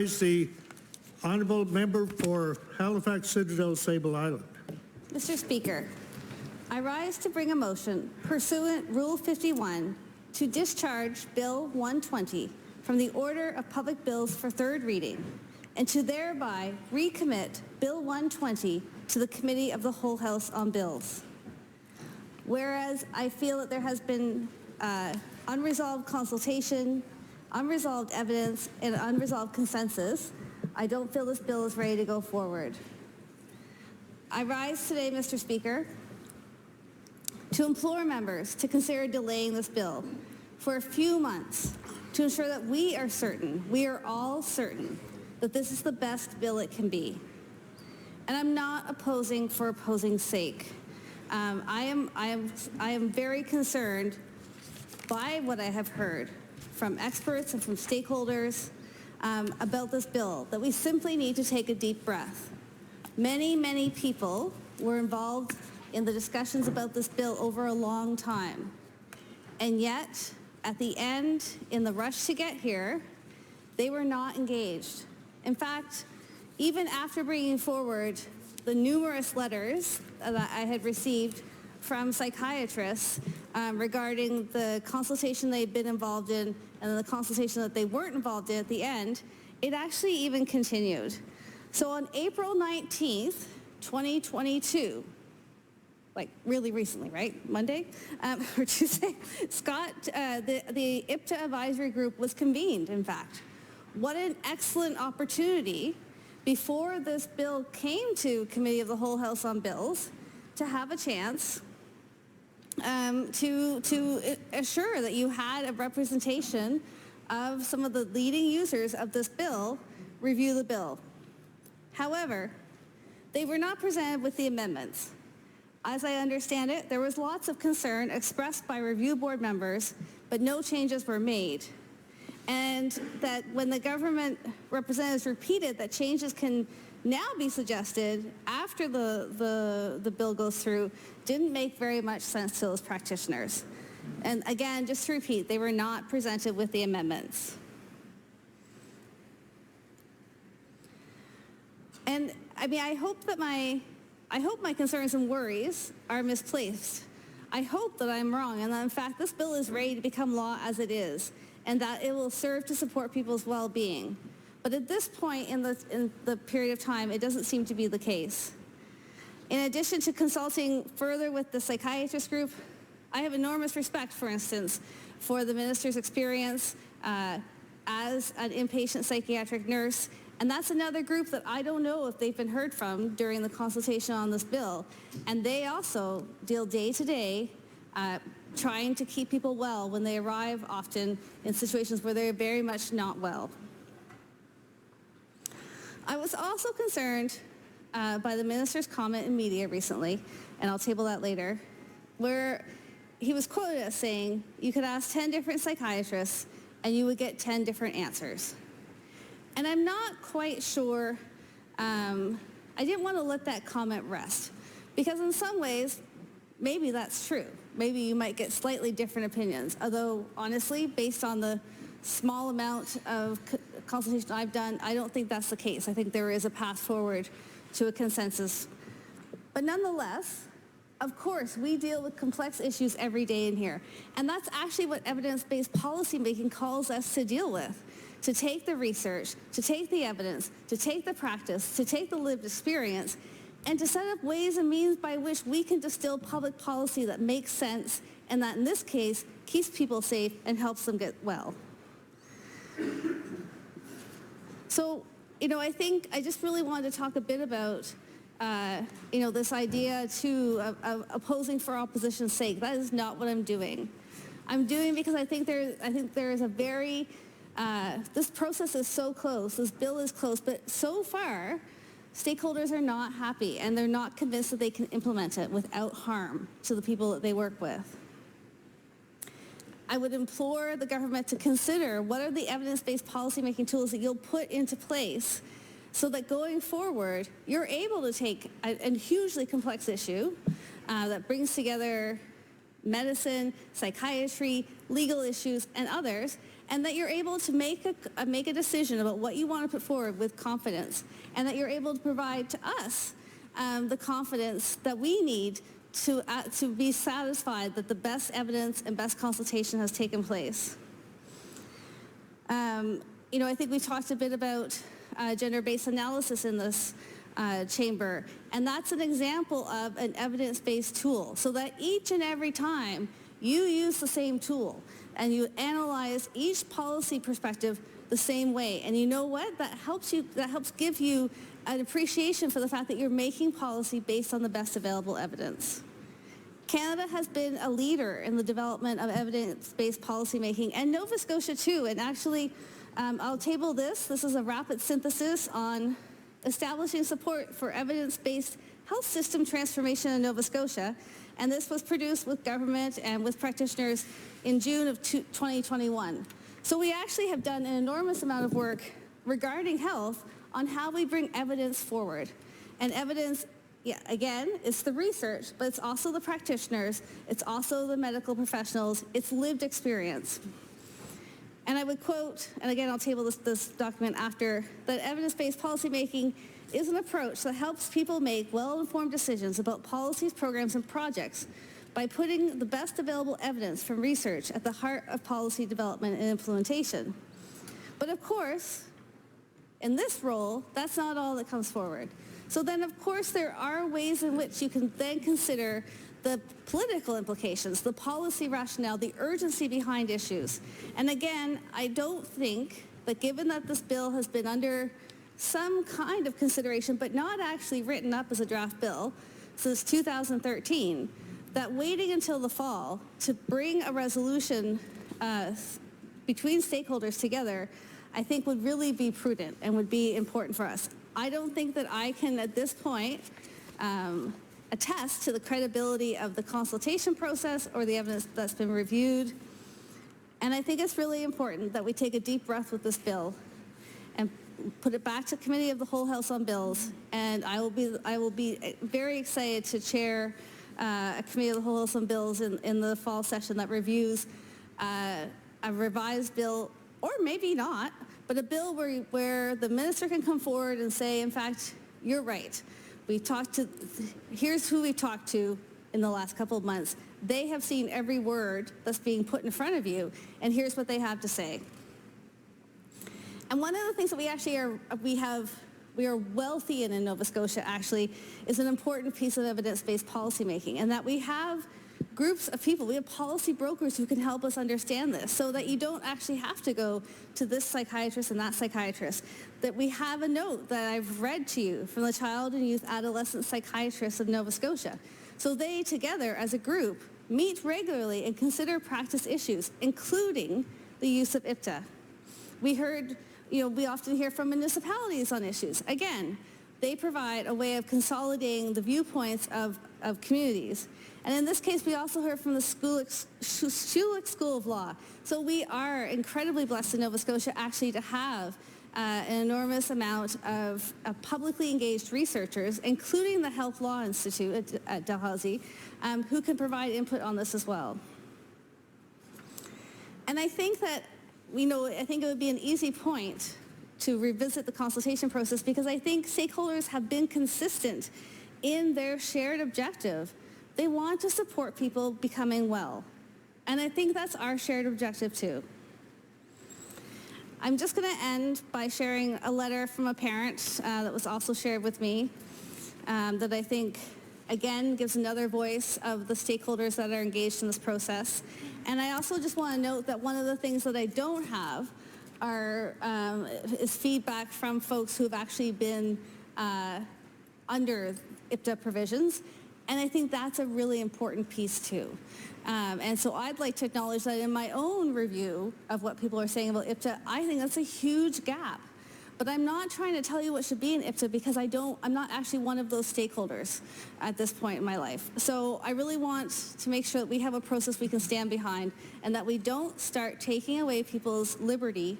The honourable member for Halifax Citadel Sable Island. Mr. Speaker, I rise to bring a motion pursuant Rule 51 to discharge Bill 120 from the order of public bills for third reading and to thereby recommit Bill 120 to the Committee of the Whole House on Bills. Whereas I feel that there has been unresolved consultation, unresolved evidence, and unresolved consensus, I don't feel this bill is ready to go forward. I rise today, Mr. Speaker, to implore members to consider delaying this bill for a few months to ensure that we are certain, we are all certain, that this is the best bill it can be. And I'm not opposing for opposing's sake. I am very concerned by what I have heard from experts and from stakeholders about this bill, that we simply need to take a deep breath. Many, many people were involved in the discussions about this bill over a long time. And yet, at the end, in the rush to get here, they were not engaged. In fact, even after bringing forward the numerous letters that I had received from psychiatrists regarding the consultation they'd been involved in and the consultation that they weren't involved in at the end, it actually even continued. So on April 19th, 2022, like really recently, right? Monday or Tuesday, Scott, the IPTA advisory group was convened, in fact. What an excellent opportunity before this bill came to Committee of the Whole House on Bills to have a chance to assure that you had a representation of some of the leading users of this bill review the bill. However, they were not presented with the amendments. As I understand it, there was lots of concern expressed by review board members, but no changes were made. And that when the government representatives repeated that changes can now be suggested after the bill goes through, didn't make very much sense to those practitioners. And again, just to repeat, they were not presented with the amendments. And I mean, I hope my concerns and worries are misplaced. I hope that I'm wrong and that in fact this bill is ready to become law as it is, and that it will serve to support people's well-being. But at this point in the period of time, it doesn't seem to be the case. In addition to consulting further with the psychiatrist group, I have enormous respect, for instance, for the minister's experience as an inpatient psychiatric nurse, and that's another group that I don't know if they've been heard from during the consultation on this bill. And they also deal day to day trying to keep people well when they arrive often in situations where they're very much not well. I was also concerned by the minister's comment in media recently, and I'll table that later, where he was quoted as saying, you could ask 10 different psychiatrists and you would get 10 different answers. And I'm not quite sure, I didn't want to let that comment rest, because in some ways, maybe that's true. Maybe you might get slightly different opinions, although honestly, based on the small amount of consultation I've done, I don't think that's the case. I think there is a path forward to a consensus. But nonetheless, of course, we deal with complex issues every day in here. And that's actually what evidence-based policymaking calls us to deal with. To take the research, to take the evidence, to take the practice, to take the lived experience, and to set up ways and means by which we can distill public policy that makes sense and that in this case keeps people safe and helps them get well. So, I think I just really wanted to talk a bit about this idea too of opposing for opposition's sake. That is not what I'm doing. I'm doing because I think there is a very this process is so close, this bill is close, but so far, stakeholders are not happy and they're not convinced that they can implement it without harm to the people that they work with. I would implore the government to consider what are the evidence-based policymaking tools that you'll put into place so that going forward, you're able to take a hugely complex issue that brings together medicine, psychiatry, legal issues, and others, and that you're able to make a decision about what you want to put forward with confidence, and that you're able to provide to us the confidence that we need to be satisfied that the best evidence and best consultation has taken place. I think we've talked a bit about gender-based analysis in this chamber, and that's an example of an evidence-based tool, so that each and every time you use the same tool and you analyze each policy perspective the same way. And you know what? That helps give you an appreciation for the fact that you're making policy based on the best available evidence. Canada has been a leader in the development of evidence-based policymaking, and Nova Scotia too. And actually, I'll table this. This is a rapid synthesis on establishing support for evidence-based health system transformation in Nova Scotia. And this was produced with government and with practitioners in June of 2021. So we actually have done an enormous amount of work regarding health on how we bring evidence forward. And evidence, again, it's the research, but it's also the practitioners, it's also the medical professionals, it's lived experience. And I would quote, and again, I'll table this document after, that evidence-based policymaking is an approach that helps people make well-informed decisions about policies, programs, and projects by putting the best available evidence from research at the heart of policy development and implementation. But of course, in this role, that's not all that comes forward. So then, of course, there are ways in which you can then consider the political implications, the policy rationale, the urgency behind issues. And again, I don't think that given that this bill has been under some kind of consideration, but not actually written up as a draft bill since 2013, that waiting until the fall to bring a resolution between stakeholders together, I think would really be prudent and would be important for us. I don't think that I can, at this point, attest to the credibility of the consultation process or the evidence that's been reviewed. And I think it's really important that we take a deep breath with this bill and put it back to Committee of the Whole House on Bills. And I will be very excited to chair a Committee of the Whole House on Bills in the fall session that reviews a revised bill, or maybe not, but a bill where the minister can come forward and say, in fact, you're right. Here's who we've talked to in the last couple of months. They have seen every word that's being put in front of you, and here's what they have to say. And one of the things that we are wealthy in Nova Scotia actually is an important piece of evidence-based policymaking, and that we have groups of people, we have policy brokers who can help us understand this, so that you don't actually have to go to this psychiatrist and that psychiatrist. That we have a note that I've read to you from the Child and Youth Adolescent Psychiatrists of Nova Scotia. So they together as a group meet regularly and consider practice issues, including the use of IPTA. We often hear from municipalities on issues. Again, they provide a way of consolidating the viewpoints of communities. And in this case, we also heard from the Schulich School of Law. So we are incredibly blessed in Nova Scotia actually to have an enormous amount of publicly engaged researchers, including the Health Law Institute at Dalhousie, who can provide input on this as well. And I think that, I think it would be an easy point to revisit the consultation process, because I think stakeholders have been consistent in their shared objective. They want to support people becoming well. And I think that's our shared objective too. I'm just going to end by sharing a letter from a parent that was also shared with me that I think, again, gives another voice of the stakeholders that are engaged in this process. And I also just want to note that one of the things that I don't have is feedback from folks who have actually been under IPTA provisions. And I think that's a really important piece too. And so I'd like to acknowledge that in my own review of what people are saying about IPTA, I think that's a huge gap. But I'm not trying to tell you what should be in IPTA, because I'm not actually one of those stakeholders at this point in my life. So I really want to make sure that we have a process we can stand behind, and that we don't start taking away people's liberty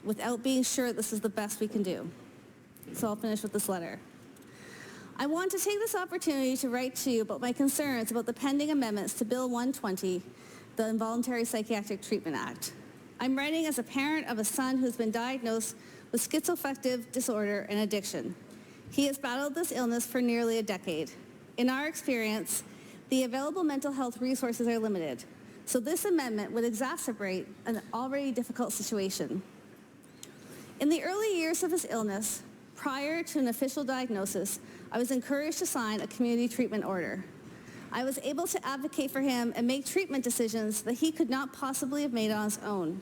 without being sure this is the best we can do. So I'll finish with this letter. I want to take this opportunity to write to you about my concerns about the pending amendments to Bill 120, the Involuntary Psychiatric Treatment Act. I'm writing as a parent of a son who's been diagnosed with schizoaffective disorder and addiction. He has battled this illness for nearly a decade. In our experience, the available mental health resources are limited, so this amendment would exacerbate an already difficult situation. In the early years of his illness, prior to an official diagnosis, I was encouraged to sign a community treatment order. I was able to advocate for him and make treatment decisions that he could not possibly have made on his own.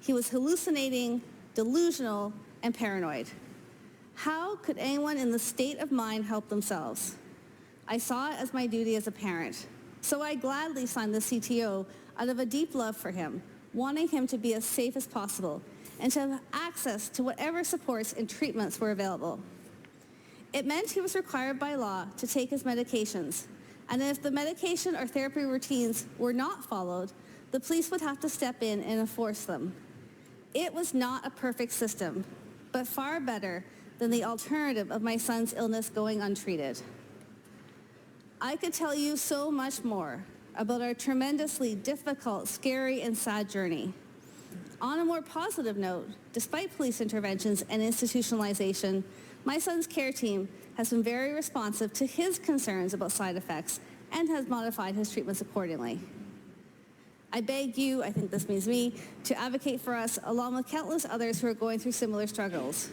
He was hallucinating, delusional, and paranoid. How could anyone in this state of mind help themselves? I saw it as my duty as a parent, so I gladly signed the CTO out of a deep love for him, wanting him to be as safe as possible and to have access to whatever supports and treatments were available. It meant he was required by law to take his medications, and if the medication or therapy routines were not followed, the police would have to step in and enforce them. It was not a perfect system, but far better than the alternative of my son's illness going untreated. I could tell you so much more about our tremendously difficult, scary, and sad journey. On a more positive note, despite police interventions and institutionalization, my son's care team has been very responsive to his concerns about side effects and has modified his treatments accordingly. I beg you, I think this means me, to advocate for us along with countless others who are going through similar struggles.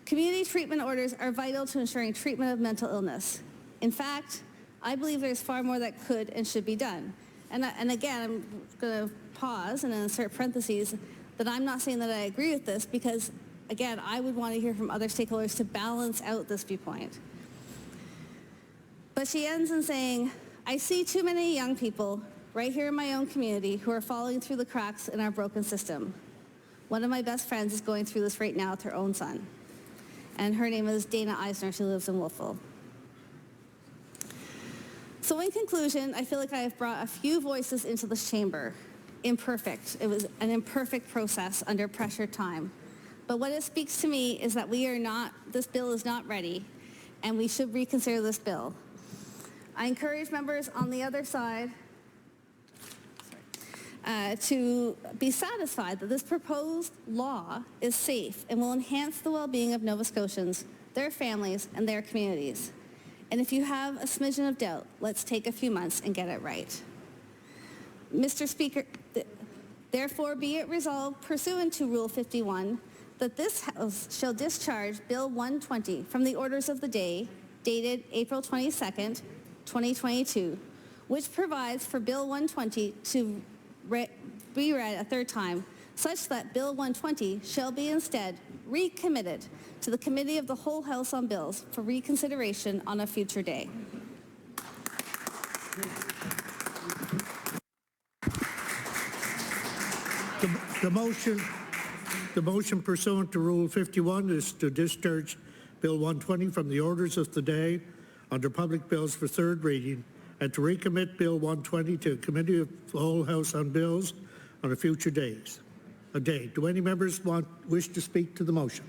Community treatment orders are vital to ensuring treatment of mental illness. In fact, I believe there's far more that could and should be done. And again, I'm going to pause and insert parentheses that I'm not saying that I agree with this because, again, I would want to hear from other stakeholders to balance out this viewpoint. But she ends in saying, I see too many young people right here in my own community who are falling through the cracks in our broken system. One of my best friends is going through this right now with her own son. And her name is Dana Eisner. She lives in Wolfville. So in conclusion, I feel like I have brought a few voices into this chamber. Imperfect. It was an imperfect process under pressure time. But what it speaks to me is that this bill is not ready, and we should reconsider this bill. I encourage members on the other side to be satisfied that this proposed law is safe and will enhance the well-being of Nova Scotians, their families, and their communities. And if you have a smidgen of doubt, let's take a few months and get it right. Mr. Speaker, therefore be it resolved pursuant to Rule 51 that this House shall discharge Bill 120 from the orders of the day, dated April 22nd, 2022, which provides for Bill 120 to be read a third time, such that Bill 120 shall be instead recommitted to the Committee of the Whole House on Bills for reconsideration on a future day. The motion pursuant to Rule 51 is to discharge Bill 120 from the orders of the day under public bills for third reading and to recommit Bill 120 to Committee of the Whole House on Bills on a future day. Do any members wish to speak to the motion?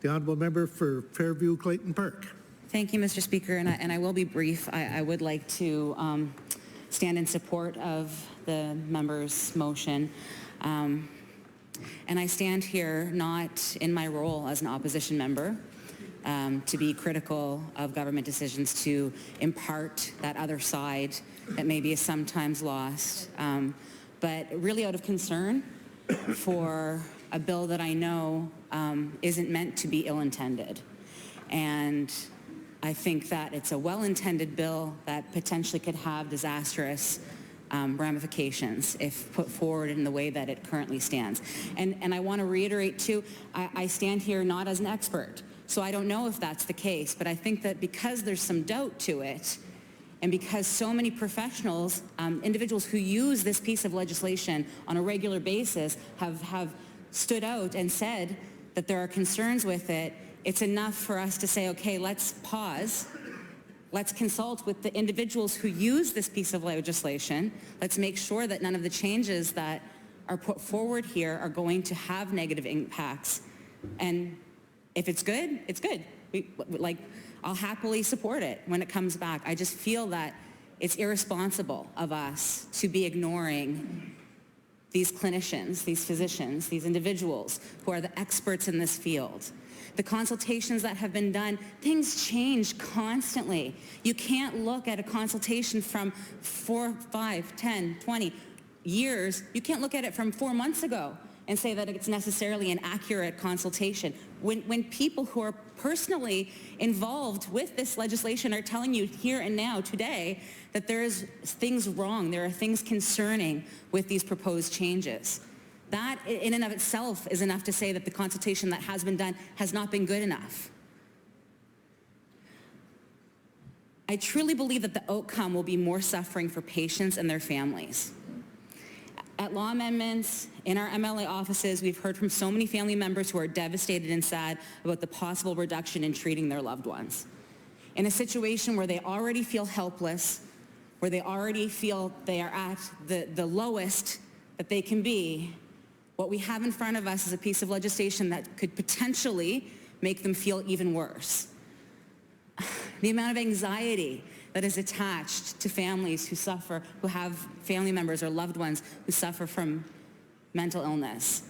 The Honourable Member for Fairview Clayton Park. Thank you, Mr. Speaker, and I will be brief. I would like to stand in support of the member's motion. And I stand here not in my role as an opposition member to be critical of government decisions to impart that other side that maybe is sometimes lost, but really out of concern for a bill that I know isn't meant to be ill-intended. And I think that it's a well-intended bill that potentially could have disastrous ramifications if put forward in the way that it currently stands. And I want to reiterate too, I stand here not as an expert, so I don't know if that's the case, but I think that because there's some doubt to it, and because so many professionals, individuals who use this piece of legislation on a regular basis have stood out and said that there are concerns with it, it's enough for us to say, okay, let's pause. Let's consult with the individuals who use this piece of legislation. Let's make sure that none of the changes that are put forward here are going to have negative impacts. And if it's good, it's good. I'll happily support it when it comes back. I just feel that it's irresponsible of us to be ignoring these clinicians, these physicians, these individuals who are the experts in this field. The consultations that have been done, things change constantly. You can't look at a consultation from 4, 5, 10, 20 years. You can't look at it from 4 months ago and say that it's necessarily an accurate consultation. When people who are personally involved with this legislation are telling you here and now today that there is things wrong, there are things concerning with these proposed changes. That in and of itself is enough to say that the consultation that has been done has not been good enough. I truly believe that the outcome will be more suffering for patients and their families. At law amendments, in our MLA offices, we've heard from so many family members who are devastated and sad about the possible reduction in treating their loved ones. In a situation where they already feel helpless, where they already feel they are at the lowest that they can be, what we have in front of us is a piece of legislation that could potentially make them feel even worse. The amount of anxiety that is attached to families who suffer, who have family members or loved ones who suffer from mental illness.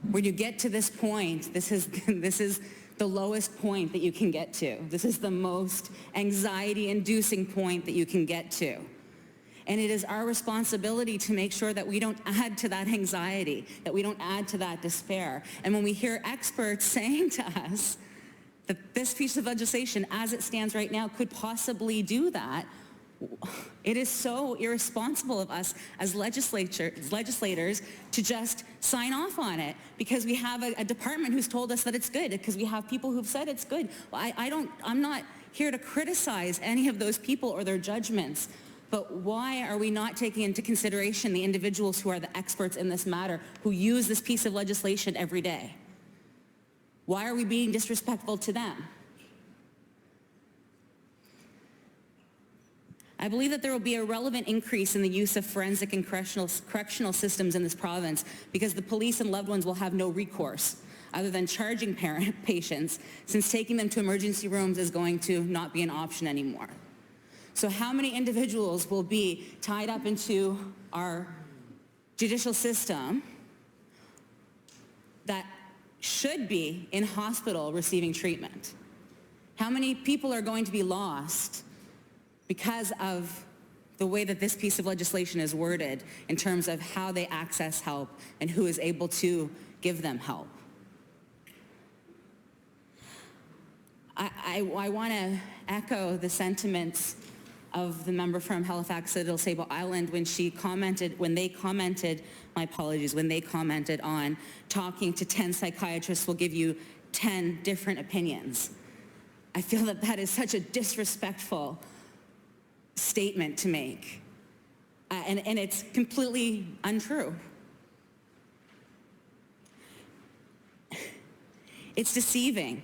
When you get to this point, this is the lowest point that you can get to. This is the most anxiety-inducing point that you can get to. And it is our responsibility to make sure that we don't add to that anxiety, that we don't add to that despair. And when we hear experts saying to us that this piece of legislation, as it stands right now, could possibly do that, it is so irresponsible of us as legislators to just sign off on it because we have a department who's told us that it's good, because we have people who've said it's good. Well, I'm not here to criticize any of those people or their judgments, but why are we not taking into consideration the individuals who are the experts in this matter, who use this piece of legislation every day? Why are we being disrespectful to them? I believe that there will be a relevant increase in the use of forensic and correctional systems in this province because the police and loved ones will have no recourse other than charging patients, since taking them to emergency rooms is going to not be an option anymore. So how many individuals will be tied up into our judicial system that should be in hospital receiving treatment? How many people are going to be lost because of the way that this piece of legislation is worded in terms of how they access help and who is able to give them help? I want to echo the sentiments of the member from Halifax Little Sable Island when they commented on talking to 10 psychiatrists will give you 10 different opinions. I feel that that is such a disrespectful statement to make. And it's completely untrue. It's deceiving.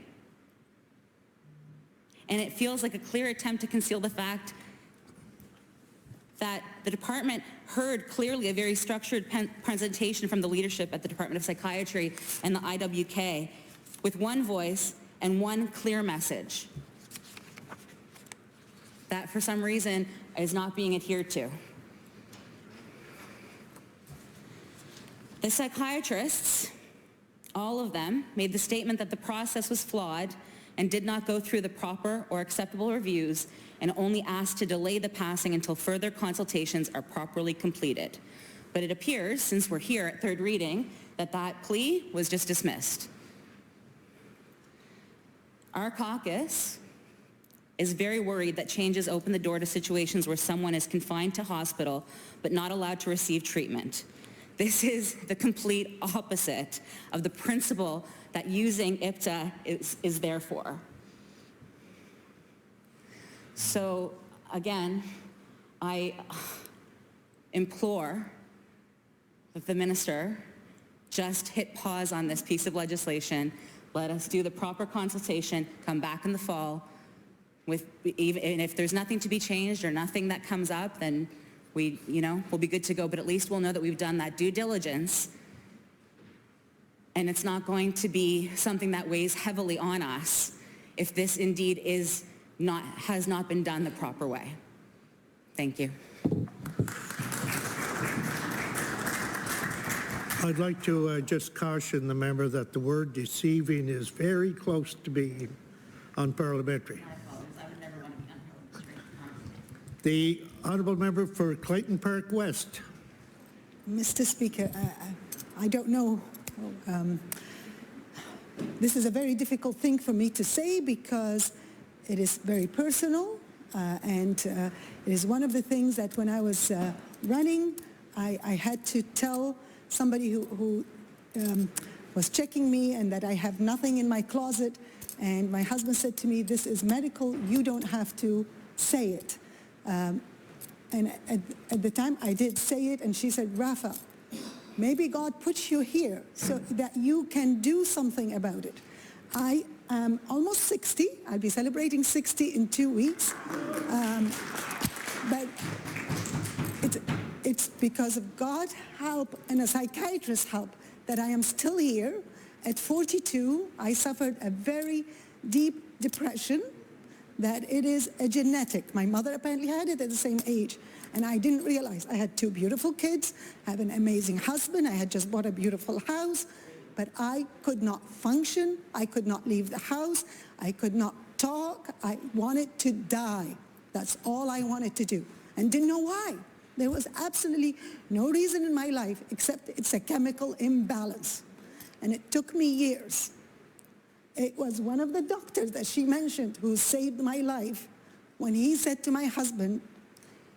And it feels like a clear attempt to conceal the fact that the department heard clearly a very structured presentation from the leadership at the Department of Psychiatry and the IWK with one voice and one clear message that for some reason is not being adhered to. The psychiatrists, all of them, made the statement that the process was flawed and did not go through the proper or acceptable reviews and only asked to delay the passing until further consultations are properly completed. But it appears, since we're here at third reading, that that plea was just dismissed. Our caucus is very worried that changes open the door to situations where someone is confined to hospital but not allowed to receive treatment. This is the complete opposite of the principle that using IPTA is there for. So again, I implore that the minister just hit pause on this piece of legislation, let us do the proper consultation, come back in the fall, and if there's nothing to be changed or nothing that comes up, then we'll be good to go, but at least we'll know that we've done that due diligence, and it's not going to be something that weighs heavily on us if this indeed has not been done the proper way. Thank you. I'd like to just caution the member that the word deceiving is very close to being unparliamentary. The honourable member for Clayton Park West. Mr. Speaker, I don't know. This is a very difficult thing for me to say because it is very personal and it is one of the things that when I was running, I had to tell somebody who was checking me and that I have nothing in my closet, and my husband said to me, this is medical, you don't have to say it. And at the time I did say it, and she said, Rafa, maybe God puts you here so that you can do something about it. I am almost 60. I'll be celebrating 60 in 2 weeks. But it's because of God's help and a psychiatrist's help that I am still here. At 42, I suffered a very deep depression, that it is a genetic. My mother apparently had it at the same age, and I didn't realize. I had 2 beautiful kids, I have an amazing husband, I had just bought a beautiful house, but I could not function, I could not leave the house, I could not talk, I wanted to die. That's all I wanted to do, and didn't know why. There was absolutely no reason in my life except it's a chemical imbalance, and it took me years. It was one of the doctors that she mentioned who saved my life when he said to my husband,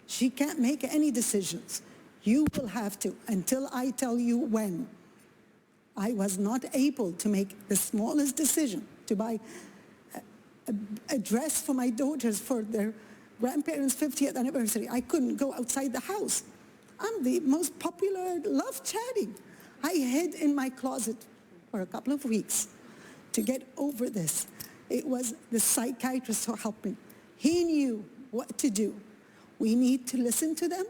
she can't make any decisions. You will have to until I tell you when. I was not able to make the smallest decision to buy a dress for my daughters for their grandparents' 50th anniversary. I couldn't go outside the house. I'm the most popular, love chatting. I hid in my closet for a couple of weeks to get over this. It was the psychiatrist who helped me. He knew what to do. We need to listen to them.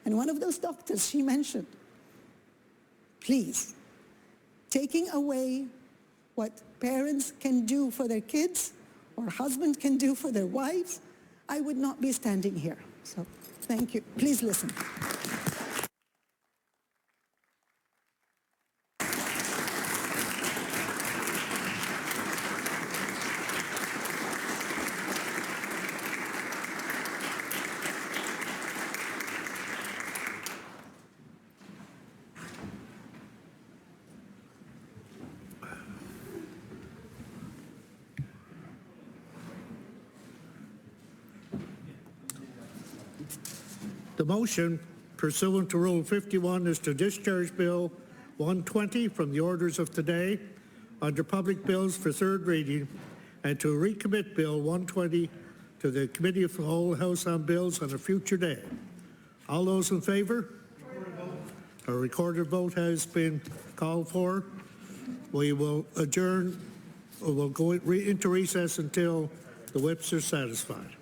And one of those doctors she mentioned, please, taking away what parents can do for their kids or husbands can do for their wives, I would not be standing here. So thank you. Please listen. The motion pursuant to Rule 51 is to discharge Bill 120 from the orders of today under public bills for third reading and to recommit Bill 120 to the Committee of the Whole House on Bills on a future day. All those in favour? A recorded vote has been called for. We will adjourn, or we'll go into recess until the whips are satisfied.